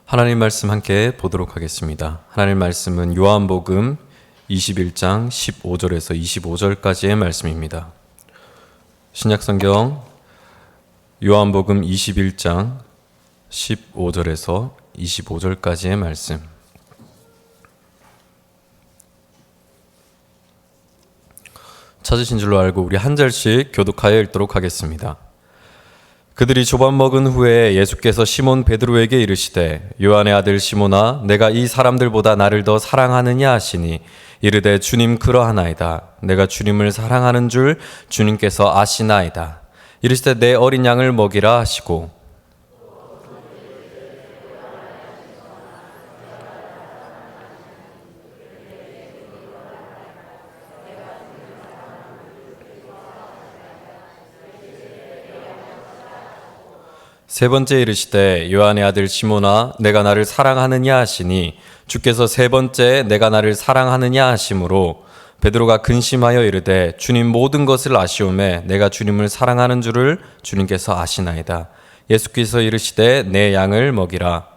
하나님 말씀 함께 보도록 하겠습니다. 하나님 말씀은 요한복음 21장 15절에서 25절까지의 말씀입니다. 신약성경 요한복음 21장 15절에서 25절까지의 말씀. 찾으신 줄로 알고 우리 한 절씩 교독하여 읽도록 하겠습니다. 그들이 조밥 먹은 후에 예수께서 시몬 베드로에게 이르시되 요한의 아들 시몬아 내가 이 사람들보다 나를 더 사랑하느냐 하시니 이르되 주님 그러하나이다. 내가 주님을 사랑하는 줄 주님께서 아시나이다. 이르시되 내 어린 양을 먹이라 하시고 세 번째 이르시되 요한의 아들 시몬아 내가 나를 사랑하느냐 하시니 주께서 세 번째 내가 나를 사랑하느냐 하심으로 베드로가 근심하여 이르되 주님 모든 것을 아시오매 내가 주님을 사랑하는 줄을 주님께서 아시나이다. 예수께서 이르시되 내 양을 먹이라.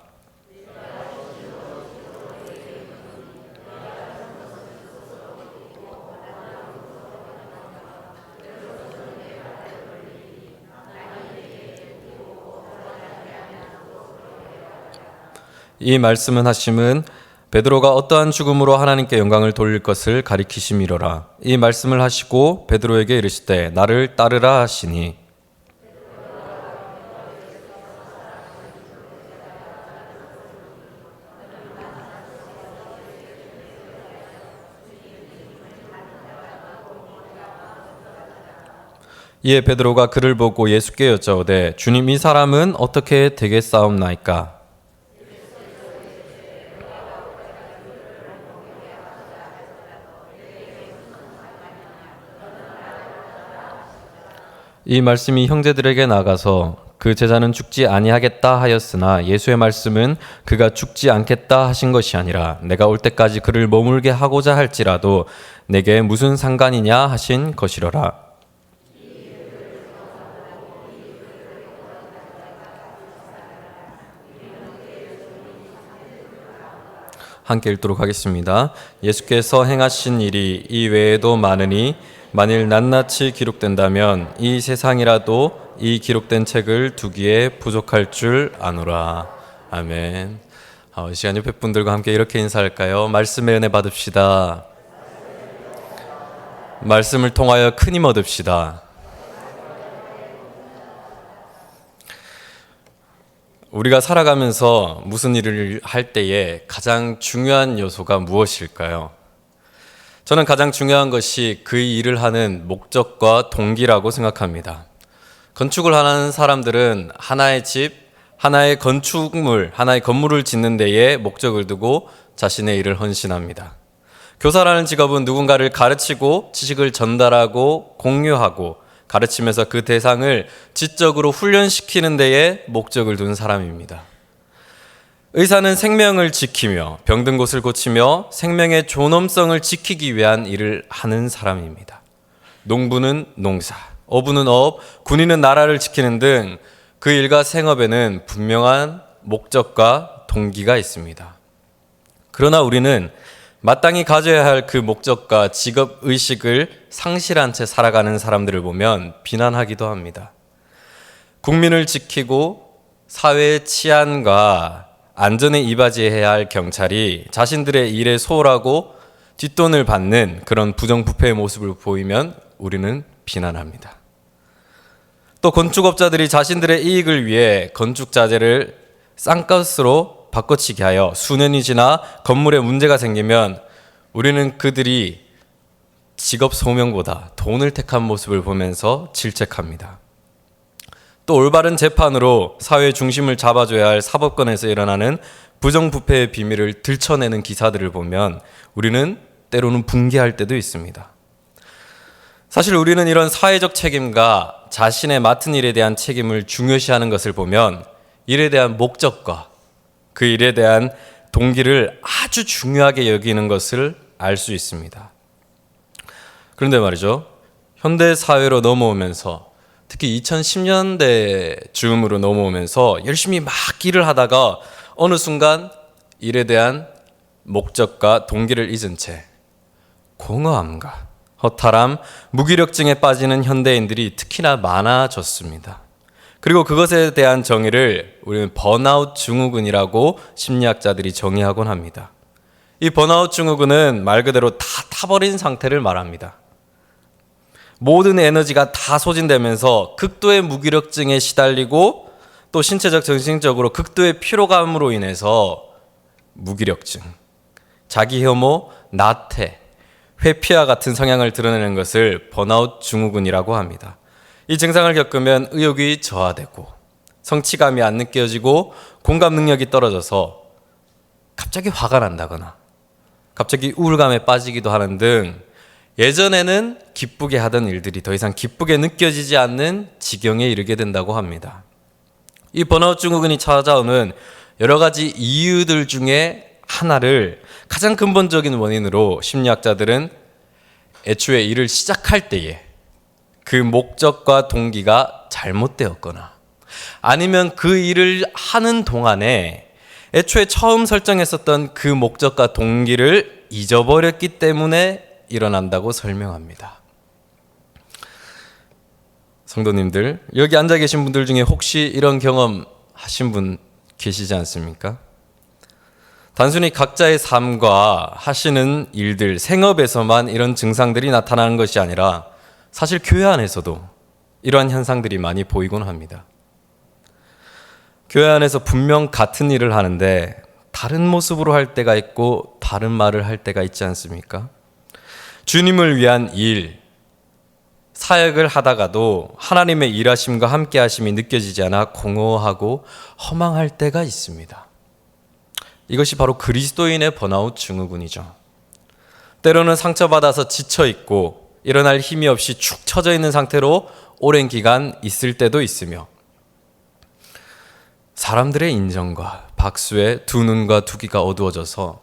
이 말씀은 하심은 베드로가 어떠한 죽음으로 하나님께 영광을 돌릴 것을 가리키심이로라. 이 말씀을 하시고 베드로에게 이르시되 나를 따르라 하시니 이에 베드로가 그를 보고 예수께 여짜오되 주님 이 사람은 어떻게 되겠사옵나이까? 이 말씀이 형제들에게 나가서 그 제자는 죽지 아니하겠다 하였으나 예수의 말씀은 그가 죽지 않겠다 하신 것이 아니라 내가 올 때까지 그를 머물게 하고자 할지라도 내게 무슨 상관이냐 하신 것이로라. 함께 읽도록 하겠습니다. 예수께서 행하신 일이 이 외에도 많으니 만일 낱낱이 기록된다면 이 세상이라도 이 기록된 책을 두기에 부족할 줄 아노라. 아멘. 이 시간 옆에 분들과 함께 이렇게 인사할까요? 말씀의 은혜 받읍시다. 말씀을 통하여 큰 힘 얻읍시다. 우리가 살아가면서 무슨 일을 할 때에 가장 중요한 요소가 무엇일까요? 저는 가장 중요한 것이 그 일을 하는 목적과 동기라고 생각합니다. 건축을 하는 사람들은 하나의 집, 하나의 건축물, 하나의 건물을 짓는 데에 목적을 두고 자신의 일을 헌신합니다. 교사라는 직업은 누군가를 가르치고 지식을 전달하고 공유하고 가르치면서 그 대상을 지적으로 훈련시키는 데에 목적을 둔 사람입니다. 의사는 생명을 지키며 병든 곳을 고치며 생명의 존엄성을 지키기 위한 일을 하는 사람입니다. 농부는 농사, 어부는 업, 군인은 나라를 지키는 등 그 일과 생업에는 분명한 목적과 동기가 있습니다. 그러나 우리는 마땅히 가져야 할 그 목적과 직업의식을 상실한 채 살아가는 사람들을 보면 비난하기도 합니다. 국민을 지키고 사회의 치안과 안전에 이바지해야 할 경찰이 자신들의 일에 소홀하고 뒷돈을 받는 그런 부정부패의 모습을 보이면 우리는 비난합니다. 또 건축업자들이 자신들의 이익을 위해 건축자재를 싼값으로 바꿔치기 하여 수년이 지나 건물에 문제가 생기면 우리는 그들이 직업 소명보다 돈을 택한 모습을 보면서 질책합니다. 또 올바른 재판으로 사회의 중심을 잡아줘야 할 사법권에서 일어나는 부정부패의 비밀을 들춰내는 기사들을 보면 우리는 때로는 붕괴할 때도 있습니다. 사실 우리는 이런 사회적 책임과 자신의 맡은 일에 대한 책임을 중요시하는 것을 보면 일에 대한 목적과 그 일에 대한 동기를 아주 중요하게 여기는 것을 알 수 있습니다. 그런데 말이죠. 현대 사회로 넘어오면서 특히 2010년대 즈음으로 넘어오면서 열심히 막 일을 하다가 어느 순간 일에 대한 목적과 동기를 잊은 채 공허함과 허탈함, 무기력증에 빠지는 현대인들이 특히나 많아졌습니다. 그리고 그것에 대한 정의를 우리는 번아웃 증후군이라고 심리학자들이 정의하곤 합니다. 이 번아웃 증후군은 말 그대로 다 타버린 상태를 말합니다. 모든 에너지가 다 소진되면서 극도의 무기력증에 시달리고 또 신체적, 정신적으로 극도의 피로감으로 인해서 무기력증, 자기혐오, 나태, 회피와 같은 성향을 드러내는 것을 번아웃 증후군이라고 합니다. 이 증상을 겪으면 의욕이 저하되고 성취감이 안 느껴지고 공감 능력이 떨어져서 갑자기 화가 난다거나 갑자기 우울감에 빠지기도 하는 등 예전에는 기쁘게 하던 일들이 더 이상 기쁘게 느껴지지 않는 지경에 이르게 된다고 합니다. 이 번아웃 증후군이 찾아오는 여러 가지 이유들 중에 하나를 가장 근본적인 원인으로 심리학자들은 애초에 일을 시작할 때에 그 목적과 동기가 잘못되었거나 아니면 그 일을 하는 동안에 애초에 처음 설정했었던 그 목적과 동기를 잊어버렸기 때문에 일어난다고 설명합니다. 성도님들, 여기 앉아 계신 분들 중에 혹시 이런 경험 하신 분 계시지 않습니까? 단순히 각자의 삶과 하시는 일들, 생업에서만 이런 증상들이 나타나는 것이 아니라 사실 교회 안에서도 이러한 현상들이 많이 보이곤 합니다. 교회 안에서 분명 같은 일을 하는데 다른 모습으로 할 때가 있고 다른 말을 할 때가 있지 않습니까? 주님을 위한 일, 사역을 하다가도 하나님의 일하심과 함께 하심이 느껴지지 않아 공허하고 허망할 때가 있습니다. 이것이 바로 그리스도인의 번아웃 증후군이죠. 때로는 상처받아서 지쳐있고 일어날 힘이 없이 축 처져 있는 상태로 오랜 기간 있을 때도 있으며 사람들의 인정과 박수에 두 눈과 두 귀가 어두워져서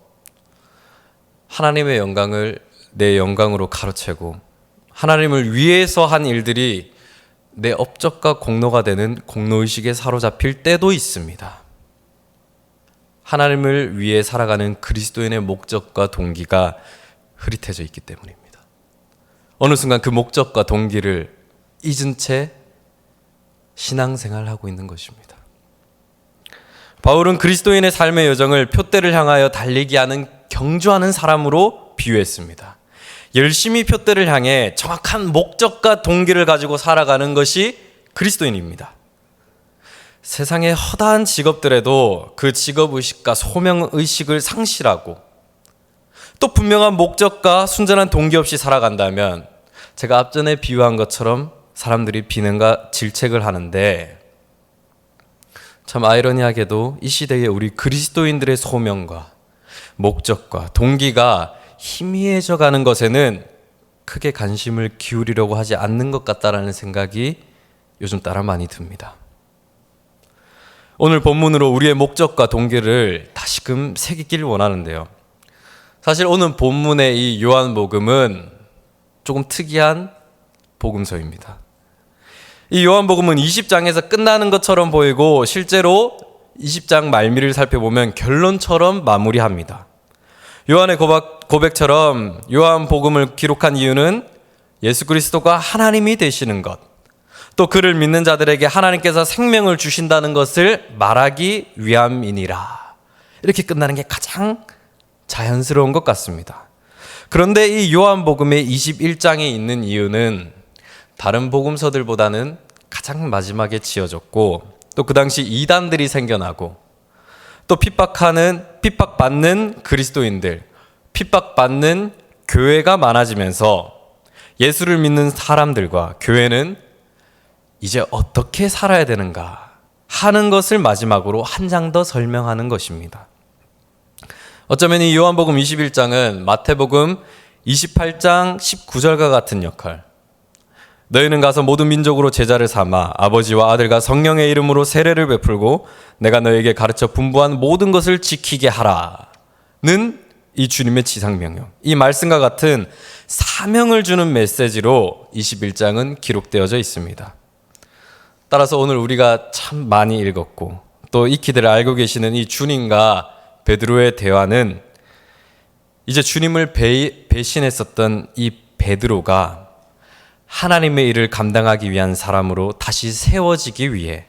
하나님의 영광을 내 영광으로 가로채고 하나님을 위해서 한 일들이 내 업적과 공로가 되는 공로의식에 사로잡힐 때도 있습니다. 하나님을 위해 살아가는 그리스도인의 목적과 동기가 흐릿해져 있기 때문입니다. 어느 순간 그 목적과 동기를 잊은 채 신앙생활을 하고 있는 것입니다. 바울은 그리스도인의 삶의 여정을 표대를 향하여 달리기 하는 경주하는 사람으로 비유했습니다. 열심히 표대를 향해 정확한 목적과 동기를 가지고 살아가는 것이 그리스도인입니다. 세상의 허다한 직업들에도 그 직업의식과 소명의식을 상실하고 또 분명한 목적과 순전한 동기 없이 살아간다면 제가 앞전에 비유한 것처럼 사람들이 비난과 질책을 하는데 참 아이러니하게도 이 시대에 우리 그리스도인들의 소명과 목적과 동기가 희미해져 가는 것에는 크게 관심을 기울이려고 하지 않는 것 같다라는 생각이 요즘 따라 많이 듭니다. 오늘 본문으로 우리의 목적과 동기를 다시금 새기길 원하는데요. 사실 오늘 본문의 이 요한복음은 조금 특이한 복음서입니다. 이 요한복음은 20장에서 끝나는 것처럼 보이고 실제로 20장 말미를 살펴보면 결론처럼 마무리합니다. 요한의 고백처럼 요한복음을 기록한 이유는 예수 그리스도가 하나님이 되시는 것, 또 그를 믿는 자들에게 하나님께서 생명을 주신다는 것을 말하기 위함이니라. 이렇게 끝나는 게 가장 자연스러운 것 같습니다. 그런데 이 요한복음의 21장에 있는 이유는 다른 복음서들보다는 가장 마지막에 지어졌고 또 그 당시 이단들이 생겨나고 또 핍박받는 그리스도인들, 핍박받는 교회가 많아지면서 예수를 믿는 사람들과 교회는 이제 어떻게 살아야 되는가 하는 것을 마지막으로 한 장 더 설명하는 것입니다. 어쩌면 이 요한복음 21장은 마태복음 28장 19절과 같은 역할, 너희는 가서 모든 민족으로 제자를 삼아 아버지와 아들과 성령의 이름으로 세례를 베풀고 내가 너에게 가르쳐 분부한 모든 것을 지키게 하라는 이 주님의 지상명령, 이 말씀과 같은 사명을 주는 메시지로 21장은 기록되어져 있습니다. 따라서 오늘 우리가 참 많이 읽었고 또 익히들 알고 계시는 이 주님과 베드로의 대화는 이제 주님을 배신했었던 이 베드로가 하나님의 일을 감당하기 위한 사람으로 다시 세워지기 위해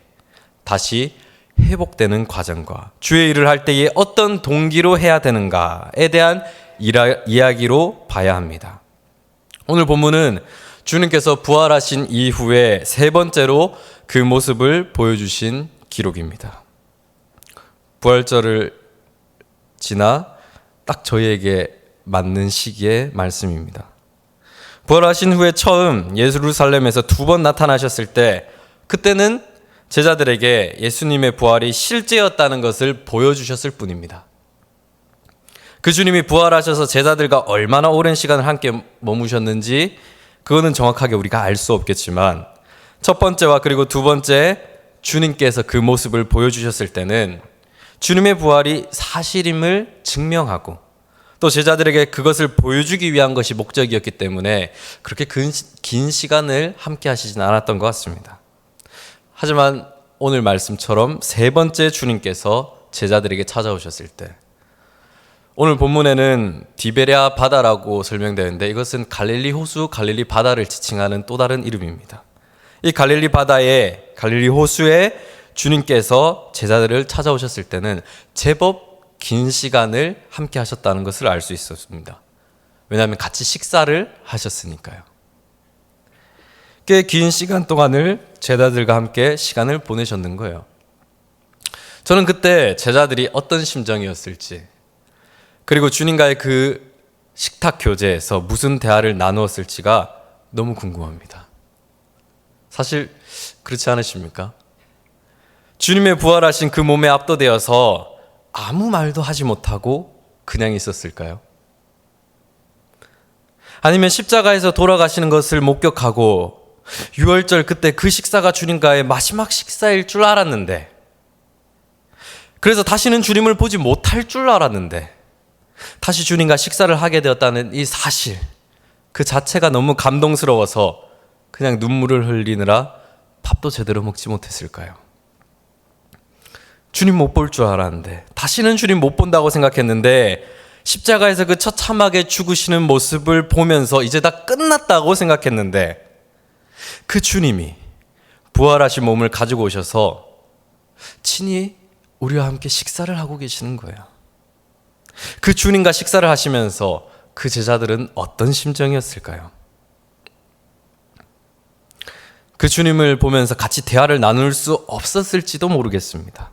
다시 회복되는 과정과 주의 일을 할 때에 어떤 동기로 해야 되는가에 대한 이야기로 봐야 합니다. 오늘 본문은 주님께서 부활하신 이후에 세 번째로 그 모습을 보여주신 기록입니다. 부활절을 지나 딱 저희에게 맞는 시기의 말씀입니다. 부활하신 후에 처음 예루살렘에서 두 번 나타나셨을 때 그때는 제자들에게 예수님의 부활이 실제였다는 것을 보여주셨을 뿐입니다. 그 주님이 부활하셔서 제자들과 얼마나 오랜 시간을 함께 머무셨는지 그거는 정확하게 우리가 알 수 없겠지만 첫 번째와 그리고 두 번째 주님께서 그 모습을 보여주셨을 때는 주님의 부활이 사실임을 증명하고 또 제자들에게 그것을 보여주기 위한 것이 목적이었기 때문에 그렇게 긴 시간을 함께 하시진 않았던 것 같습니다. 하지만 오늘 말씀처럼 세 번째 주님께서 제자들에게 찾아오셨을 때 오늘 본문에는 디베랴 바다라고 설명되는데 이것은 갈릴리 호수, 갈릴리 바다를 지칭하는 또 다른 이름입니다. 이 갈릴리 바다에 갈릴리 호수에 주님께서 제자들을 찾아오셨을 때는 제법 긴 시간을 함께 하셨다는 것을 알 수 있었습니다. 왜냐하면 같이 식사를 하셨으니까요. 꽤 긴 시간 동안을 제자들과 함께 시간을 보내셨는 거예요. 저는 그때 제자들이 어떤 심정이었을지 그리고 주님과의 그 식탁 교제에서 무슨 대화를 나누었을지가 너무 궁금합니다. 사실 그렇지 않으십니까? 주님의 부활하신 그 몸에 압도되어서 아무 말도 하지 못하고 그냥 있었을까요? 아니면 십자가에서 돌아가시는 것을 목격하고 유월절 그때 그 식사가 주님과의 마지막 식사일 줄 알았는데 그래서 다시는 주님을 보지 못할 줄 알았는데 다시 주님과 식사를 하게 되었다는 이 사실 그 자체가 너무 감동스러워서 그냥 눈물을 흘리느라 밥도 제대로 먹지 못했을까요? 주님 못 볼 줄 알았는데 다시는 주님 못 본다고 생각했는데 십자가에서 그 처참하게 죽으시는 모습을 보면서 이제 다 끝났다고 생각했는데 그 주님이 부활하신 몸을 가지고 오셔서 친히 우리와 함께 식사를 하고 계시는 거예요. 그 주님과 식사를 하시면서 그 제자들은 어떤 심정이었을까요? 그 주님을 보면서 같이 대화를 나눌 수 없었을지도 모르겠습니다.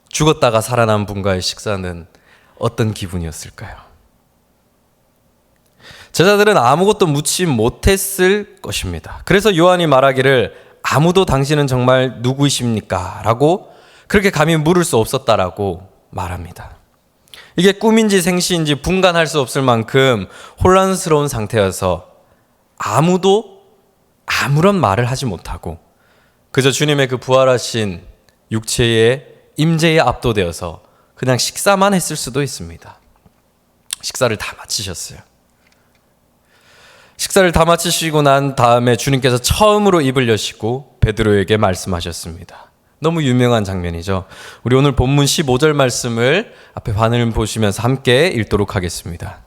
죽었다가 살아난 분과의 식사는 어떤 기분이었을까요? 제자들은 아무것도 묻지 못했을 것입니다. 그래서 요한이 말하기를 아무도 당신은 정말 누구이십니까? 라고 그렇게 감히 물을 수 없었다라고 말합니다. 이게 꿈인지 생시인지 분간할 수 없을 만큼 혼란스러운 상태여서 아무도 아무런 말을 하지 못하고 그저 주님의 그 부활하신 육체의 임재에 압도되어서 그냥 식사만 했을 수도 있습니다. 식사를 다 마치셨어요. 식사를 다 마치시고 난 다음에 주님께서 처음으로 입을 여시고 베드로에게 말씀하셨습니다. 너무 유명한 장면이죠. 우리 오늘 본문 15절 말씀을 앞에 반을 보시면서 함께 읽도록 하겠습니다.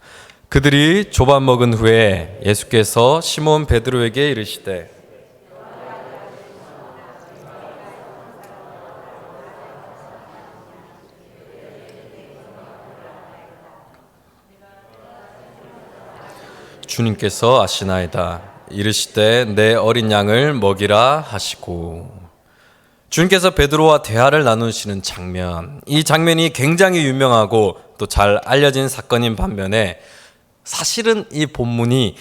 그들이 조밥 먹은 후에 예수께서 시몬 베드로에게 이르시되 주님께서 아시나이다. 이르시되 내 어린 양을 먹이라 하시고 주님께서 베드로와 대화를 나누시는 장면, 이 장면이 굉장히 유명하고 또 잘 알려진 사건인 반면에 사실은 이 본문이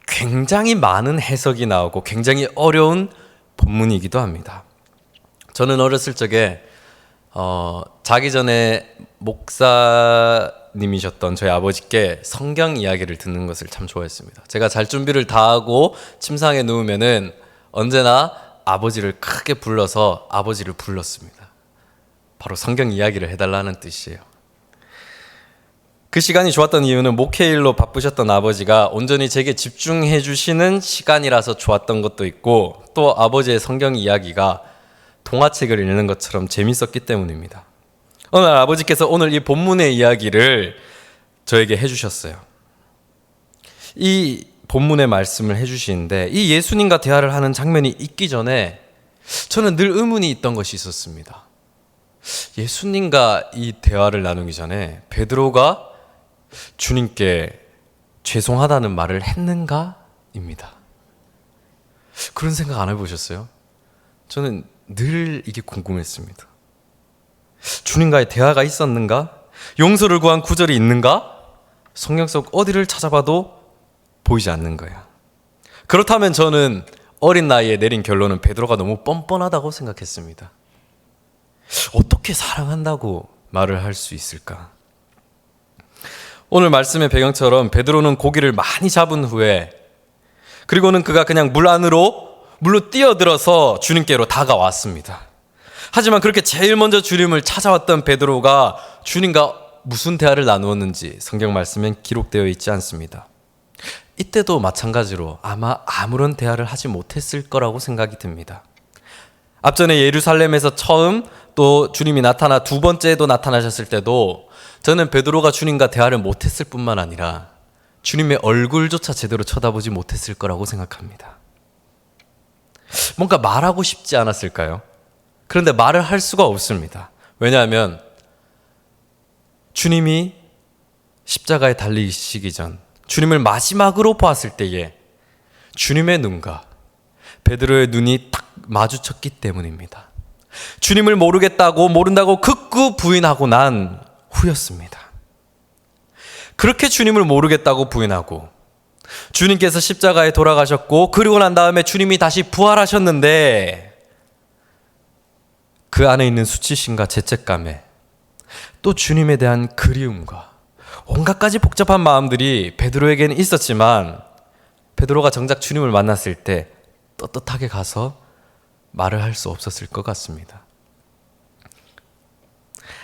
굉장히 많은 해석이 나오고 굉장히 어려운 본문이기도 합니다. 저는 어렸을 적에 자기 전에 목사님이셨던 저희 아버지께 성경 이야기를 듣는 것을 참 좋아했습니다. 제가 잘 준비를 다 하고 침상에 누우면은 언제나 아버지를 크게 불러서 아버지를 불렀습니다. 바로 성경 이야기를 해달라는 뜻이에요. 그 시간이 좋았던 이유는 목회일로 바쁘셨던 아버지가 온전히 제게 집중해 주시는 시간이라서 좋았던 것도 있고 또 아버지의 성경 이야기가 동화책을 읽는 것처럼 재밌었기 때문입니다. 어느 날 아버지께서 오늘 이 본문의 이야기를 저에게 해주셨어요. 이 본문의 말씀을 해주시는데 이 예수님과 대화를 하는 장면이 있기 전에 저는 늘 의문이 있던 것이 있었습니다. 예수님과 이 대화를 나누기 전에 베드로가 주님께 죄송하다는 말을 했는가입니다. 그런 생각 안 해보셨어요? 저는 늘 이게 궁금했습니다. 주님과의 대화가 있었는가? 용서를 구한 구절이 있는가? 성경 속 어디를 찾아봐도 보이지 않는 거야. 그렇다면 저는 어린 나이에 내린 결론은 베드로가 너무 뻔뻔하다고 생각했습니다. 어떻게 사랑한다고 말을 할 수 있을까? 오늘 말씀의 배경처럼 베드로는 고기를 많이 잡은 후에 그리고는 그가 그냥 물로 뛰어들어서 주님께로 다가왔습니다. 하지만 그렇게 제일 먼저 주님을 찾아왔던 베드로가 주님과 무슨 대화를 나누었는지 성경 말씀엔 기록되어 있지 않습니다. 이때도 마찬가지로 아마 아무런 대화를 하지 못했을 거라고 생각이 듭니다. 앞전에 예루살렘에서 처음 또 주님이 두 번째도 나타나셨을 때도 저는 베드로가 주님과 대화를 못했을 뿐만 아니라 주님의 얼굴조차 제대로 쳐다보지 못했을 거라고 생각합니다. 뭔가 말하고 싶지 않았을까요? 그런데 말을 할 수가 없습니다. 왜냐하면 주님이 십자가에 달리시기 전 주님을 마지막으로 보았을 때에 주님의 눈과 베드로의 눈이 딱 마주쳤기 때문입니다. 주님을 모른다고 극구 부인하고 난 후였습니다. 그렇게 주님을 모르겠다고 부인하고 주님께서 십자가에 돌아가셨고 그리고 난 다음에 주님이 다시 부활하셨는데 그 안에 있는 수치심과 죄책감에 또 주님에 대한 그리움과 온갖 가지 복잡한 마음들이 베드로에게는 있었지만 베드로가 정작 주님을 만났을 때 떳떳하게 가서 말을 할 수 없었을 것 같습니다.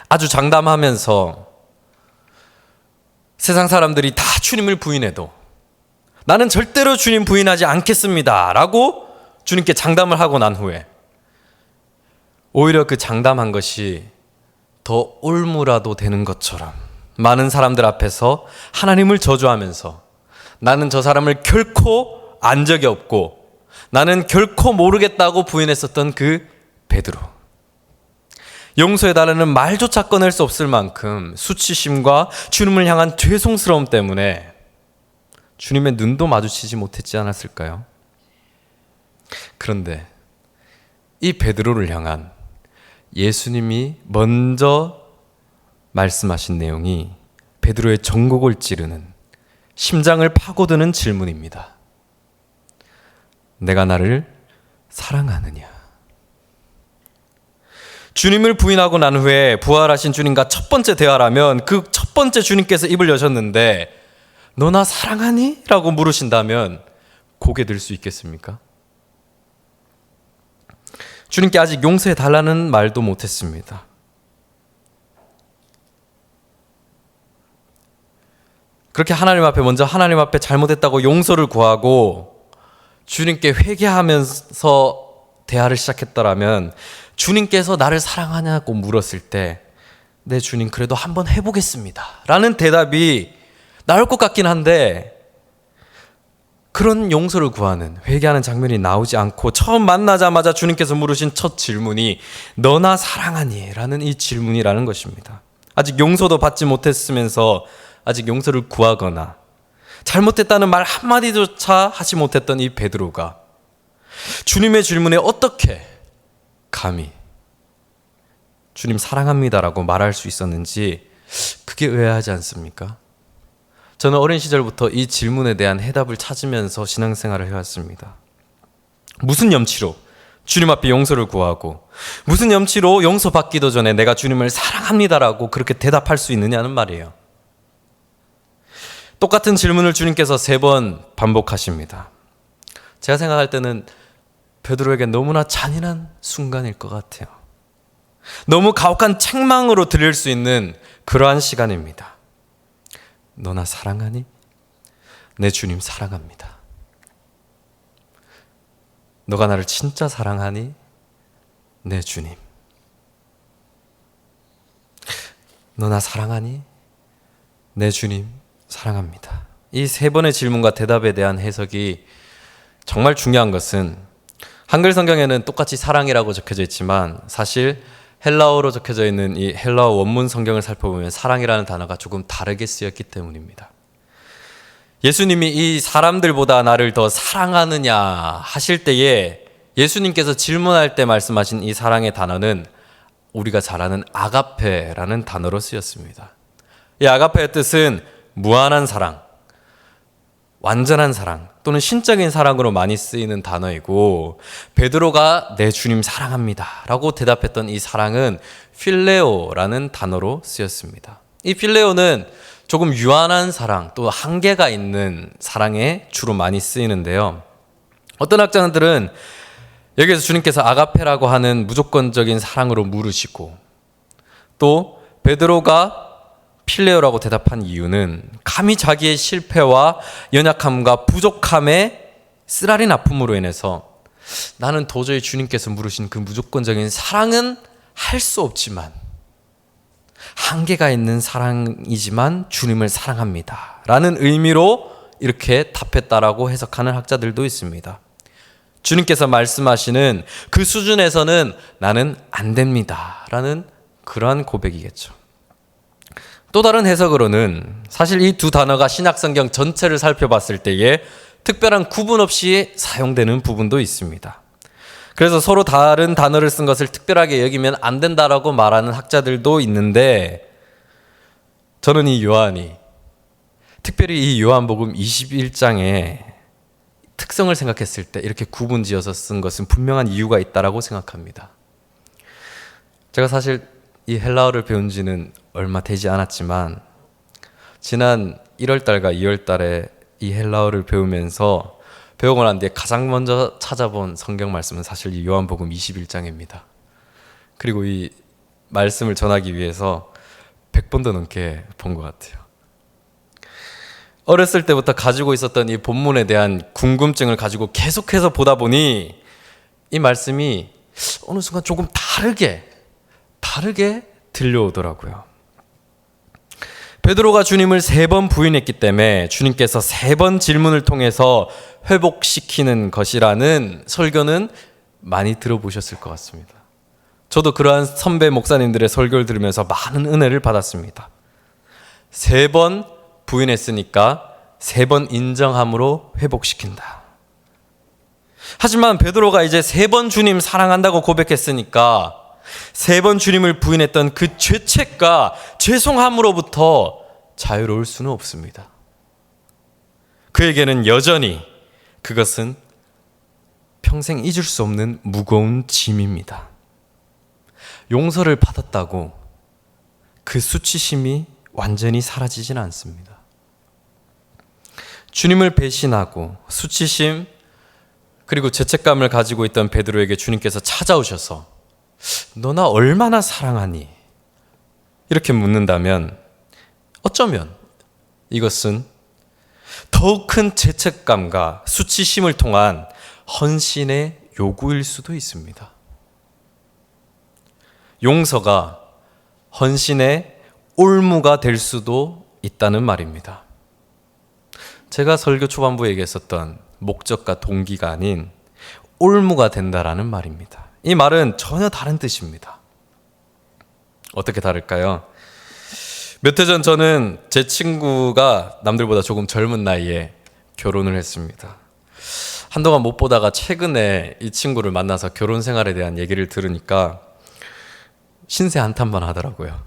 아주 장담하면서 세상 사람들이 다 주님을 부인해도 나는 절대로 주님 부인하지 않겠습니다 라고 주님께 장담을 하고 난 후에 오히려 그 장담한 것이 더 올무라도 되는 것처럼 많은 사람들 앞에서 하나님을 저주하면서 나는 저 사람을 결코 안 적이 없고 나는 결코 모르겠다고 부인했었던 그 베드로. 용서해달라는 말조차 꺼낼 수 없을 만큼 수치심과 주님을 향한 죄송스러움 때문에 주님의 눈도 마주치지 못했지 않았을까요? 그런데 이 베드로를 향한 예수님이 먼저 말씀하신 내용이 베드로의 전곡을 찌르는 심장을 파고드는 질문입니다. 내가 나를 사랑하느냐? 주님을 부인하고 난 후에 부활하신 주님과 첫 번째 대화라면 그 첫 번째 주님께서 입을 여셨는데 너 나 사랑하니? 라고 물으신다면 고개 들 수 있겠습니까? 주님께 아직 용서해 달라는 말도 못했습니다. 그렇게 하나님 앞에 잘못했다고 용서를 구하고 주님께 회개하면서 대화를 시작했더라면 주님께서 나를 사랑하냐고 물었을 때 네 주님 그래도 한번 해보겠습니다 라는 대답이 나올 것 같긴 한데 그런 용서를 구하는 회개하는 장면이 나오지 않고 처음 만나자마자 주님께서 물으신 첫 질문이 너나 사랑하니? 라는 이 질문이라는 것입니다. 아직 용서도 받지 못했으면서 아직 용서를 구하거나 잘못했다는 말 한마디조차 하지 못했던 이 베드로가 주님의 질문에 어떻게 감히 주님 사랑합니다라고 말할 수 있었는지 그게 의아하지 않습니까? 저는 어린 시절부터 이 질문에 대한 해답을 찾으면서 신앙생활을 해왔습니다. 무슨 염치로 주님 앞에 용서를 구하고 무슨 염치로 용서받기도 전에 내가 주님을 사랑합니다라고 그렇게 대답할 수 있느냐는 말이에요. 똑같은 질문을 주님께서 3번 반복하십니다. 제가 생각할 때는 베드로에게 너무나 잔인한 순간일 것 같아요. 너무 가혹한 책망으로 들릴 수 있는 그러한 시간입니다. 너나 사랑하니? 내 주님 사랑합니다. 너가 나를 진짜 사랑하니? 네, 주님. 너 나 사랑하니? 네, 주님, 사랑합니다. 이 세 번의 질문과 대답에 대한 해석이 정말 중요한 것은 한글 성경에는 똑같이 사랑이라고 적혀져 있지만 사실 헬라어로 적혀져 있는 이 헬라어 원문 성경을 살펴보면 사랑이라는 단어가 조금 다르게 쓰였기 때문입니다. 예수님이 이 사람들보다 나를 더 사랑하느냐 하실 때에 예수님께서 질문할 때 말씀하신 이 사랑의 단어는 우리가 잘 아는 아가페라는 단어로 쓰였습니다. 이 아가페의 뜻은 무한한 사랑, 완전한 사랑 또는 신적인 사랑으로 많이 쓰이는 단어이고, 베드로가 내 주님 사랑합니다 라고 대답했던 이 사랑은 필레오라는 단어로 쓰였습니다. 이 필레오는 조금 유한한 사랑, 또 한계가 있는 사랑에 주로 많이 쓰이는데요. 어떤 학자들은 여기에서 주님께서 아가페라고 하는 무조건적인 사랑으로 물으시고, 또 베드로가 필레오라고 대답한 이유는 감히 자기의 실패와 연약함과 부족함에 쓰라린 아픔으로 인해서 나는 도저히 주님께서 물으신 그 무조건적인 사랑은 할 수 없지만, 한계가 있는 사랑이지만 주님을 사랑합니다 라는 의미로 이렇게 답했다라고 해석하는 학자들도 있습니다. 주님께서 말씀하시는 그 수준에서는 나는 안 됩니다 라는 그러한 고백이겠죠. 또 다른 해석으로는 사실 이 두 단어가 신약성경 전체를 살펴봤을 때에 특별한 구분 없이 사용되는 부분도 있습니다. 그래서 서로 다른 단어를 쓴 것을 특별하게 여기면 안 된다라고 말하는 학자들도 있는데, 저는 이 요한이 특별히 이 요한복음 21장의 특성을 생각했을 때 이렇게 구분 지어서 쓴 것은 분명한 이유가 있다라고 생각합니다. 제가 사실 이 헬라어를 배운 지는 얼마 되지 않았지만 지난 1월달과 2월달에 이 헬라어를 배우면서 배우고 난 뒤에 가장 먼저 찾아본 성경 말씀은 사실 이 요한복음 21장입니다. 그리고 이 말씀을 전하기 위해서 100번도 넘게 본 것 같아요. 어렸을 때부터 가지고 있었던 이 본문에 대한 궁금증을 가지고 계속해서 보다 보니 이 말씀이 어느 순간 조금 다르게 들려오더라고요. 베드로가 주님을 3번 부인했기 때문에 주님께서 3번 질문을 통해서 회복시키는 것이라는 설교는 많이 들어보셨을 것 같습니다. 저도 그러한 선배 목사님들의 설교를 들으면서 많은 은혜를 받았습니다. 3번 부인했으니까 3번 인정함으로 회복시킨다. 하지만 베드로가 이제 3번 주님 사랑한다고 고백했으니까 3번 주님을 부인했던 그 죄책과 죄송함으로부터 자유로울 수는 없습니다. 그에게는 여전히 그것은 평생 잊을 수 없는 무거운 짐입니다. 용서를 받았다고 그 수치심이 완전히 사라지지는 않습니다. 주님을 배신하고 수치심 그리고 죄책감을 가지고 있던 베드로에게 주님께서 찾아오셔서 너 나 얼마나 사랑하니? 이렇게 묻는다면 어쩌면 이것은 더욱 큰 죄책감과 수치심을 통한 헌신의 요구일 수도 있습니다. 용서가 헌신의 올무가 될 수도 있다는 말입니다. 제가 설교 초반부에 얘기했었던 목적과 동기가 아닌 올무가 된다라는 말입니다. 이 말은 전혀 다른 뜻입니다. 어떻게 다를까요? 몇 해 전 저는 제 친구가 남들보다 조금 젊은 나이에 결혼을 했습니다. 한동안 못 보다가 최근에 이 친구를 만나서 결혼 생활에 대한 얘기를 들으니까 신세 한탄만 하더라고요.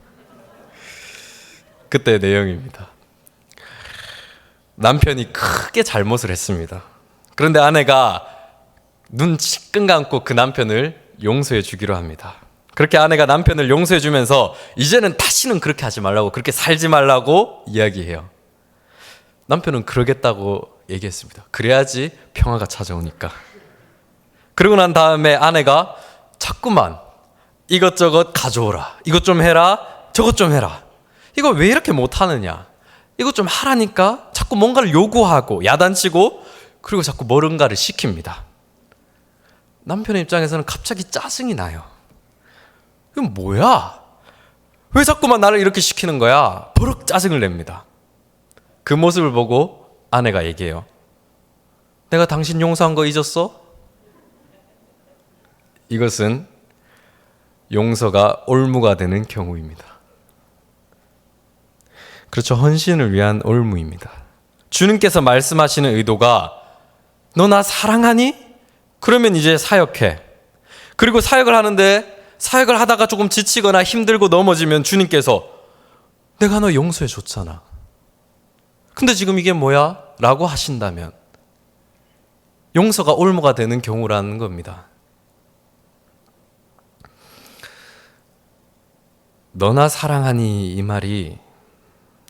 그때 내용입니다. 남편이 크게 잘못을 했습니다. 그런데 아내가 눈 찌끈 감고 그 남편을 용서해 주기로 합니다. 그렇게 아내가 남편을 용서해 주면서 이제는 다시는 그렇게 하지 말라고, 그렇게 살지 말라고 이야기해요. 남편은 그러겠다고 얘기했습니다. 그래야지 평화가 찾아오니까. 그러고 난 다음에 아내가 자꾸만 이것저것 가져오라, 이것 좀 해라, 저것 좀 해라, 이거 왜 이렇게 못하느냐, 이것 좀 하라니까 자꾸 뭔가를 요구하고 야단치고 그리고 자꾸 뭔가를 시킵니다. 남편의 입장에서는 갑자기 짜증이 나요. 이건 뭐야? 왜 자꾸만 나를 이렇게 시키는 거야? 버럭 짜증을 냅니다. 그 모습을 보고 아내가 얘기해요. 내가 당신 용서한 거 잊었어? 이것은 용서가 올무가 되는 경우입니다. 그렇죠. 헌신을 위한 올무입니다. 주님께서 말씀하시는 의도가 너 나 사랑하니? 그러면 이제 사역해. 그리고 사역을 하는데 사역을 하다가 조금 지치거나 힘들고 넘어지면 주님께서 내가 너 용서해 줬잖아. 근데 지금 이게 뭐야? 라고 하신다면 용서가 올무가 되는 경우라는 겁니다. 너나 사랑하니 이 말이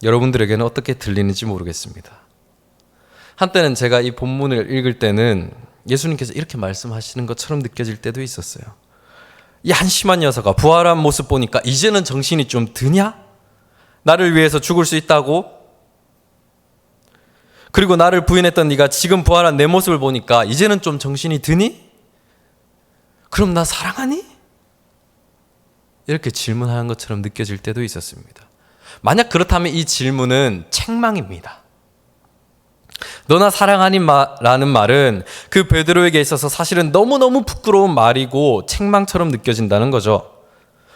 여러분들에게는 어떻게 들리는지 모르겠습니다. 한때는 제가 이 본문을 읽을 때는 예수님께서 이렇게 말씀하시는 것처럼 느껴질 때도 있었어요. 이 한심한 녀석아, 부활한 모습 보니까 이제는 정신이 좀 드냐? 나를 위해서 죽을 수 있다고? 그리고 나를 부인했던 네가 지금 부활한 내 모습을 보니까 이제는 좀 정신이 드니? 그럼 나 사랑하니? 이렇게 질문하는 것처럼 느껴질 때도 있었습니다. 만약 그렇다면 이 질문은 책망입니다. 너나 사랑하니 라는 말은 그 베드로에게 있어서 사실은 너무너무 부끄러운 말이고 책망처럼 느껴진다는 거죠.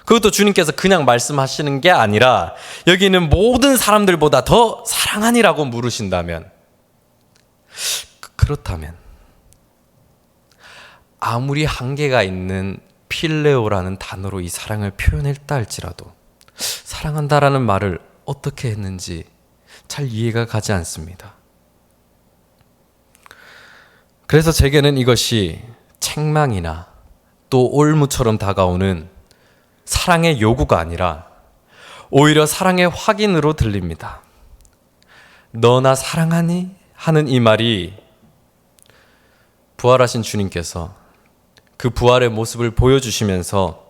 그것도 주님께서 그냥 말씀하시는 게 아니라 여기 있는 모든 사람들보다 더 사랑하니라고 물으신다면, 그렇다면 아무리 한계가 있는 필레오라는 단어로 이 사랑을 표현했다 할지라도 사랑한다라는 말을 어떻게 했는지 잘 이해가 가지 않습니다. 그래서 제게는 이것이 책망이나 또 올무처럼 다가오는 사랑의 요구가 아니라 오히려 사랑의 확인으로 들립니다. 너나 사랑하니? 하는 이 말이 부활하신 주님께서 그 부활의 모습을 보여주시면서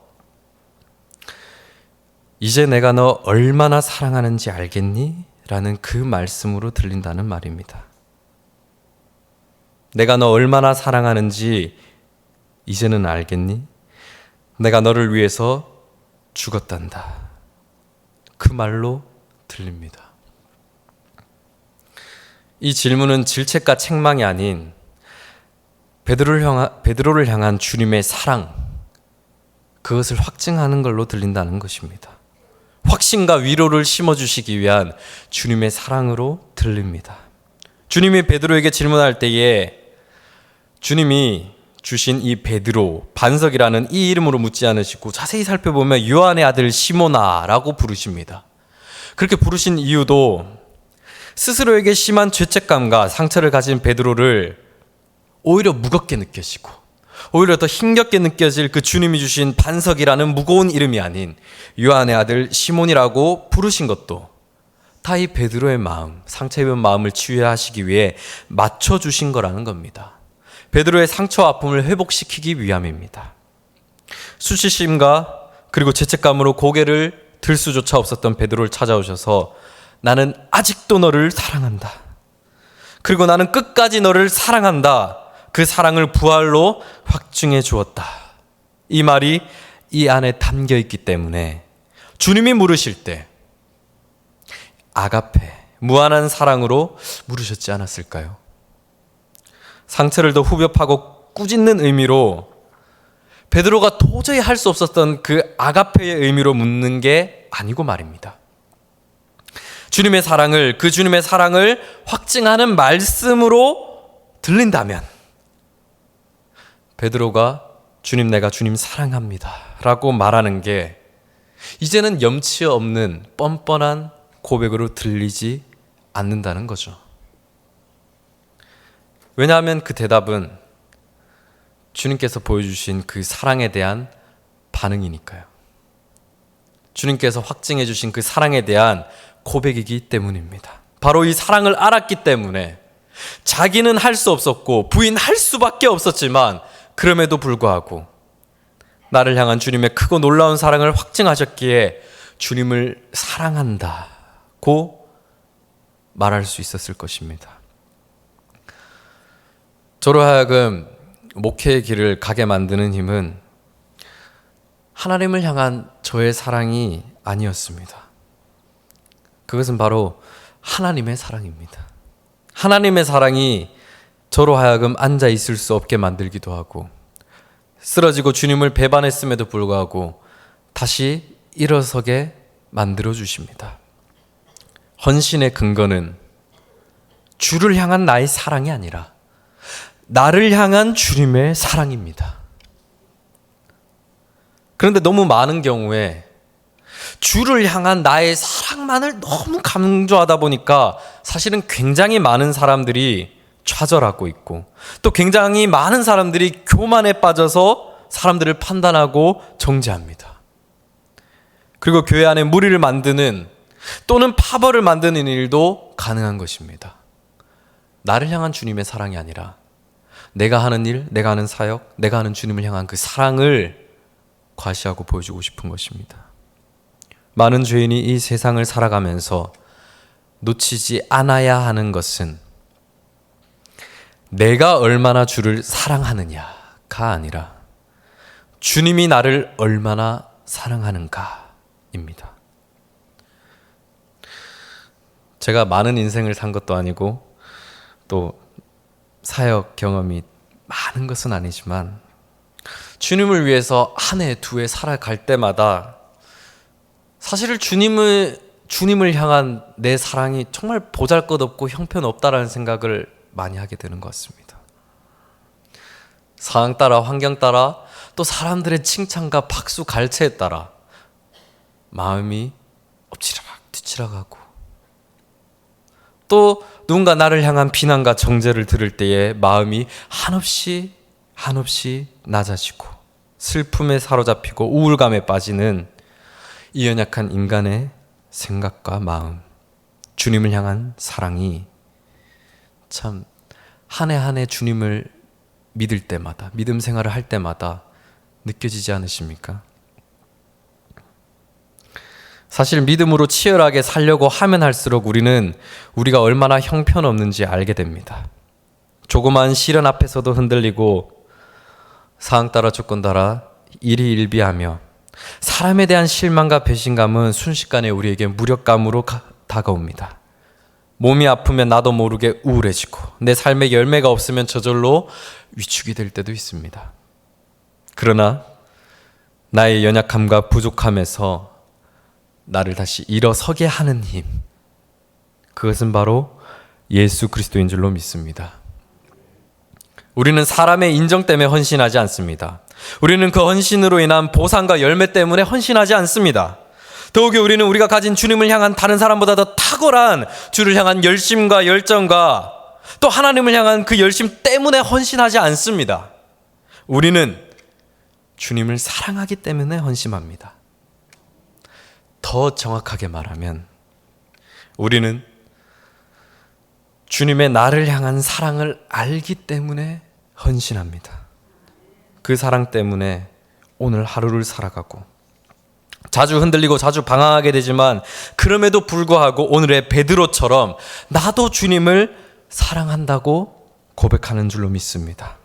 이제 내가 너 얼마나 사랑하는지 알겠니? 라는 그 말씀으로 들린다는 말입니다. 내가 너 얼마나 사랑하는지 이제는 알겠니? 내가 너를 위해서 죽었단다. 그 말로 들립니다. 이 질문은 질책과 책망이 아닌 베드로를 향한 주님의 사랑, 그것을 확증하는 걸로 들린다는 것입니다. 확신과 위로를 심어주시기 위한 주님의 사랑으로 들립니다. 주님이 베드로에게 질문할 때에 주님이 주신 이 베드로, 반석이라는 이 이름으로 묻지 않으시고 자세히 살펴보면 요한의 아들 시몬아라고 부르십니다. 그렇게 부르신 이유도 스스로에게 심한 죄책감과 상처를 가진 베드로를 오히려 무겁게 느껴지고 오히려 더 힘겹게 느껴질 그 주님이 주신 반석이라는 무거운 이름이 아닌 요한의 아들 시몬이라고 부르신 것도 다 이 베드로의 마음, 상처 입은 마음을 치유하시기 위해 맞춰주신 거라는 겁니다. 베드로의 상처와 아픔을 회복시키기 위함입니다. 수치심과 그리고 죄책감으로 고개를 들 수조차 없었던 베드로를 찾아오셔서 나는 아직도 너를 사랑한다. 그리고 나는 끝까지 너를 사랑한다. 그 사랑을 부활로 확증해 주었다. 이 말이 이 안에 담겨 있기 때문에 주님이 물으실 때 아가페, 무한한 사랑으로 물으셨지 않았을까요? 상처를 더 후벼 파고 꾸짖는 의미로 베드로가 도저히 할 수 없었던 그 아가페의 의미로 묻는 게 아니고 말입니다. 주님의 사랑을, 그 주님의 사랑을 확증하는 말씀으로 들린다면 베드로가 주님, 내가 주님 사랑합니다 라고 말하는 게 이제는 염치 없는 뻔뻔한 고백으로 들리지 않는다는 거죠. 왜냐하면 그 대답은 주님께서 보여주신 그 사랑에 대한 반응이니까요. 주님께서 확증해 주신 그 사랑에 대한 고백이기 때문입니다. 바로 이 사랑을 알았기 때문에 자기는 할 수 없었고 부인할 수밖에 없었지만 그럼에도 불구하고 나를 향한 주님의 크고 놀라운 사랑을 확증하셨기에 주님을 사랑한다고 말할 수 있었을 것입니다. 저로 하여금 목회의 길을 가게 만드는 힘은 하나님을 향한 저의 사랑이 아니었습니다. 그것은 바로 하나님의 사랑입니다. 하나님의 사랑이 저로 하여금 앉아 있을 수 없게 만들기도 하고, 쓰러지고 주님을 배반했음에도 불구하고 다시 일어서게 만들어 주십니다. 헌신의 근거는 주를 향한 나의 사랑이 아니라 나를 향한 주님의 사랑입니다. 그런데 너무 많은 경우에 주를 향한 나의 사랑만을 너무 강조하다 보니까 사실은 굉장히 많은 사람들이 좌절하고 있고, 또 굉장히 많은 사람들이 교만에 빠져서 사람들을 판단하고 정죄합니다. 그리고 교회 안에 무리를 만드는 또는 파벌을 만드는 일도 가능한 것입니다. 나를 향한 주님의 사랑이 아니라 내가 하는 일, 내가 하는 사역, 내가 하는 주님을 향한 그 사랑을 과시하고 보여주고 싶은 것입니다. 많은 죄인이 이 세상을 살아가면서 놓치지 않아야 하는 것은 내가 얼마나 주를 사랑하느냐가 아니라 주님이 나를 얼마나 사랑하는가입니다. 제가 많은 인생을 산 것도 아니고 또 사역 경험이 많은 것은 아니지만 주님을 위해서 한 해, 두 해 살아갈 때마다 사실 주님을 향한 내 사랑이 정말 보잘것없고 형편없다라는 생각을 많이 하게 되는 것 같습니다. 상황 따라, 환경 따라, 또 사람들의 칭찬과 박수 갈채에 따라 마음이 엎치락 뒤치락하고, 또 누군가 나를 향한 비난과 정죄를 들을 때에 마음이 한없이 낮아지고 슬픔에 사로잡히고 우울감에 빠지는 이 연약한 인간의 생각과 마음, 주님을 향한 사랑이 참 한 해 한 해 주님을 믿을 때마다, 믿음 생활을 할 때마다 느껴지지 않으십니까? 사실 믿음으로 치열하게 살려고 하면 할수록 우리가 얼마나 형편없는지 알게 됩니다. 조그마한 시련 앞에서도 흔들리고 상황 따라 조건 따라 일희일비하며 사람에 대한 실망과 배신감은 순식간에 우리에게 무력감으로 다가옵니다. 몸이 아프면 나도 모르게 우울해지고 내 삶에 열매가 없으면 저절로 위축이 될 때도 있습니다. 그러나 나의 연약함과 부족함에서 나를 다시 일어서게 하는 힘, 그것은 바로 예수 그리스도인 줄로 믿습니다. 우리는 사람의 인정 때문에 헌신하지 않습니다. 우리는 그 헌신으로 인한 보상과 열매 때문에 헌신하지 않습니다. 더욱이 우리는 우리가 가진 주님을 향한 다른 사람보다 더 탁월한 주를 향한 열심과 열정과 또 하나님을 향한 그 열심 때문에 헌신하지 않습니다. 우리는 주님을 사랑하기 때문에 헌신합니다. 더 정확하게 말하면 우리는 주님의 나를 향한 사랑을 알기 때문에 헌신합니다. 그 사랑 때문에 오늘 하루를 살아가고 자주 흔들리고 자주 방황하게 되지만 그럼에도 불구하고 오늘의 베드로처럼 나도 주님을 사랑한다고 고백하는 줄로 믿습니다.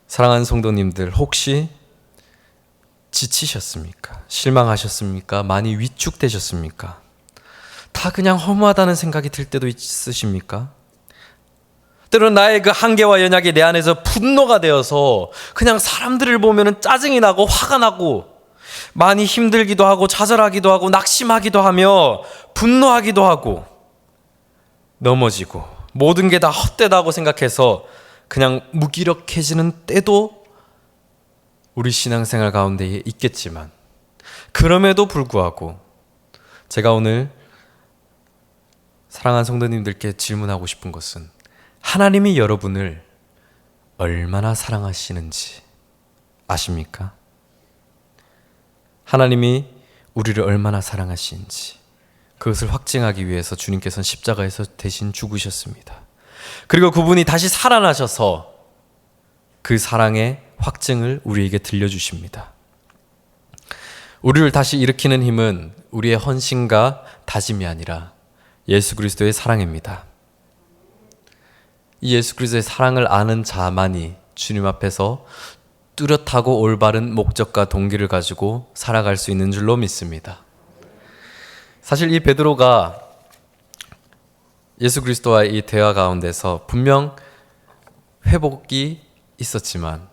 사랑하는 성도님들, 혹시 지치셨습니까? 실망하셨습니까? 많이 위축되셨습니까? 다 그냥 허무하다는 생각이 들 때도 있으십니까? 때로는 나의 그 한계와 연약이 내 안에서 분노가 되어서 그냥 사람들을 보면 짜증이 나고 화가 나고 많이 힘들기도 하고 좌절하기도 하고 낙심하기도 하며 분노하기도 하고 넘어지고 모든 게 다 헛되다고 생각해서 그냥 무기력해지는 때도 우리 신앙생활 가운데 있겠지만, 그럼에도 불구하고 제가 오늘 사랑하는 성도님들께 질문하고 싶은 것은 하나님이 여러분을 얼마나 사랑하시는지 아십니까? 하나님이 우리를 얼마나 사랑하시는지 그것을 확증하기 위해서 주님께서는 십자가에서 대신 죽으셨습니다. 그리고 그분이 다시 살아나셔서 그 사랑의 확증을 우리에게 들려주십니다. 우리를 다시 일으키는 힘은 우리의 헌신과 다짐이 아니라 예수 그리스도의 사랑입니다. 이 예수 그리스도의 사랑을 아는 자만이 주님 앞에서 뚜렷하고 올바른 목적과 동기를 가지고 살아갈 수 있는 줄로 믿습니다. 사실 이 베드로가 예수 그리스도와의 이 대화 가운데서 분명 회복이 있었지만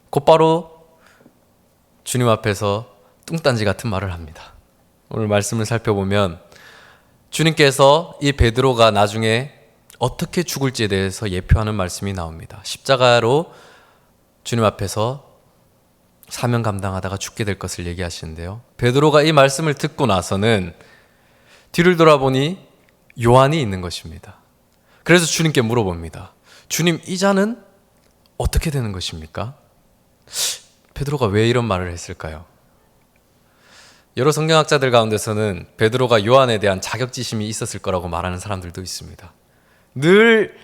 곧바로 주님 앞에서 뚱딴지 같은 말을 합니다. 오늘 말씀을 살펴보면 주님께서 이 베드로가 나중에 어떻게 죽을지에 대해서 예표하는 말씀이 나옵니다. 십자가로 주님 앞에서 사명 감당하다가 죽게 될 것을 얘기하시는데요. 베드로가 이 말씀을 듣고 나서는 뒤를 돌아보니 요한이 있는 것입니다. 그래서 주님께 물어봅니다. 주님, 이 자는 어떻게 되는 것입니까? 베드로가 왜 이런 말을 했을까요? 여러 성경학자들 가운데서는 베드로가 요한에 대한 자격지심이 있었을 거라고 말하는 사람들도 있습니다. 늘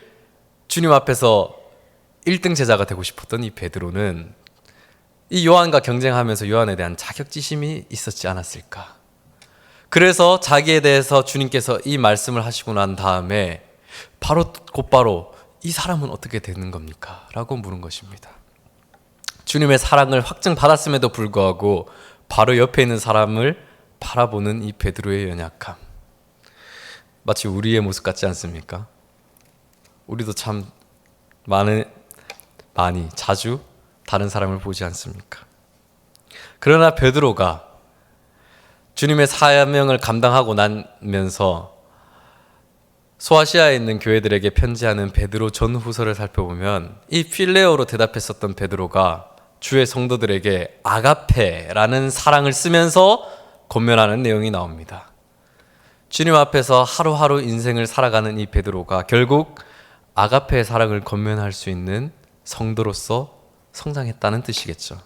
주님 앞에서 1등 제자가 되고 싶었던 이 베드로는 이 요한과 경쟁하면서 요한에 대한 자격지심이 있었지 않았을까? 그래서 자기에 대해서 주님께서 이 말씀을 하시고 난 다음에 곧바로 이 사람은 어떻게 되는 겁니까? 라고 물은 것입니다. 주님의 사랑을 확증받았음에도 불구하고 바로 옆에 있는 사람을 바라보는 이 베드로의 연약함, 마치 우리의 모습 같지 않습니까? 우리도 참 많이 자주 다른 사람을 보지 않습니까? 그러나 베드로가 주님의 사명을 감당하고 나면서 소아시아에 있는 교회들에게 편지하는 베드로 전후서를 살펴보면 이 필레오로 대답했었던 베드로가 주의 성도들에게 아가페라는 사랑을 쓰면서 권면하는 내용이 나옵니다. 주님 앞에서 하루하루 인생을 살아가는 이 베드로가 결국 아가페의 사랑을 권면할 수 있는 성도로서 성장했다는 뜻이겠죠.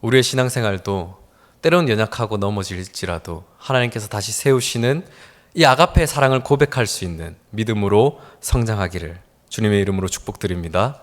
우리의 신앙생활도 때론 연약하고 넘어질지라도 하나님께서 다시 세우시는 이 아가페의 사랑을 고백할 수 있는 믿음으로 성장하기를 주님의 이름으로 축복드립니다.